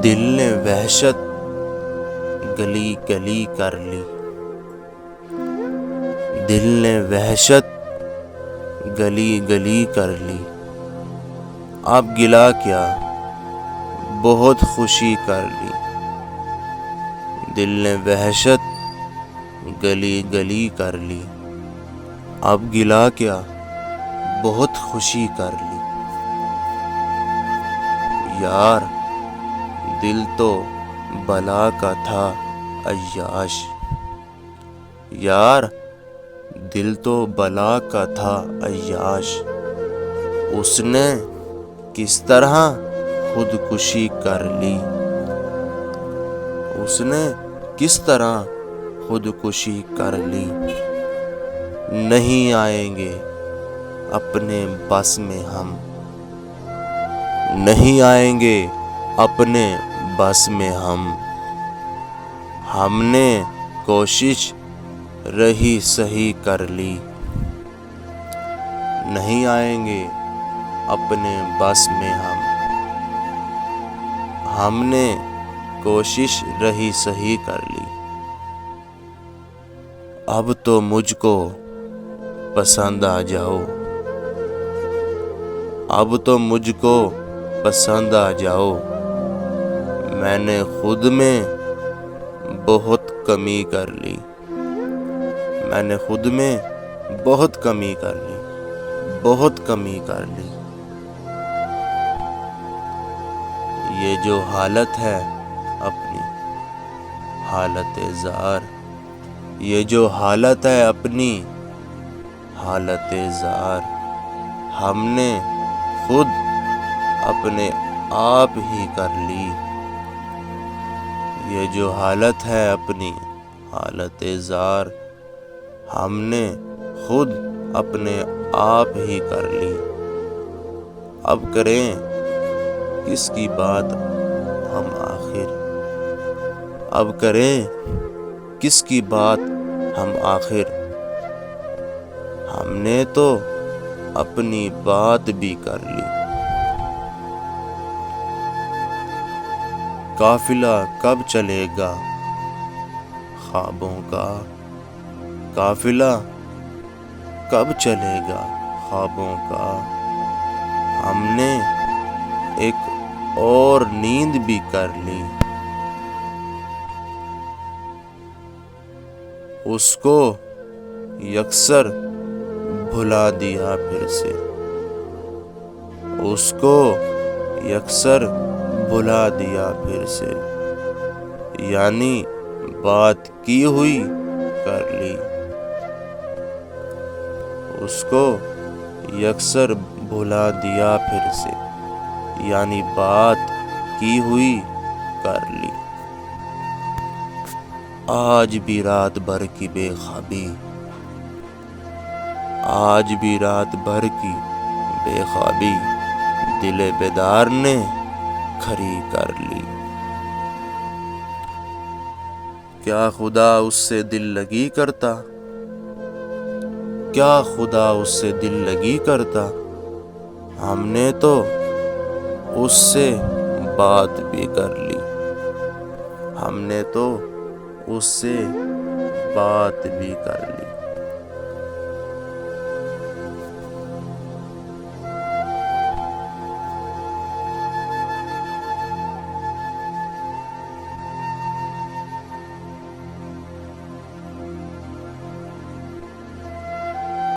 دل نے وحشت گلی گلی کر لی، دل نے وحشت گلی گلی کر لی۔ اب گلا کیا بہت خوشی کر لی، دل نے وحشت گلی گلی کر لی۔ اب گلا کیا بہت خوشی کر لی۔ یار دل تو بلا کا تھا عیاش، یار دل تو بلا کا تھا عیاش، اس نے کس طرح خودکشی کر لی، اس نے کس طرح خودکشی کر لی۔ نہیں آئیں گے اپنے بس میں ہم، نہیں آئیں گے اپنے بس میں ہم نے کوشش رہی صحیح کر لی۔ نہیں آئیں گے اپنے بس میں ہم نے کوشش رہی صحیح کر لی۔ اب تو مجھ کو پسند آ جاؤ، اب تو مجھ کو پسند آ جاؤ، میں نے خود میں بہت کمی کر لی، میں نے خود میں بہت کمی کر لی، بہت کمی کر لی۔ یہ جو حالت ہے اپنی حالت زار، یہ جو حالت ہے اپنی حالت زار، ہم نے خود اپنے آپ ہی کر لی۔ یہ جو حالت ہے اپنی حالت زار، ہم نے خود اپنے آپ ہی کر لی۔ اب کریں کس کی بات ہم آخر، اب کریں کس کی بات ہم آخر، ہم نے تو اپنی بات بھی کر لی۔ قافلہ کب چلے گا خوابوں کا، قافلہ کب چلے گا خوابوں کا، ہم نے ایک اور نیند بھی کر لی۔ اس کو یکسر بھلا دیا پھر سے، اس کو یکسر بھلا دیا پھر سے، یعنی بات کی ہوئی کر لی۔ اس کو یکسر بھلا دیا پھر سے، یعنی بات کی ہوئی کر لی۔ آج بھی رات بھر کی بے خوابی، آج بھی رات بھر کی بے خوابی، دل بیدار نے کھری کر لی۔ کیا خدا اس سے دل لگی کرتا، کیا خدا اس سے دل لگی کرتا، ہم نے تو اس سے بات بھی کر لی، ہم نے تو اس سے بات بھی کر لی۔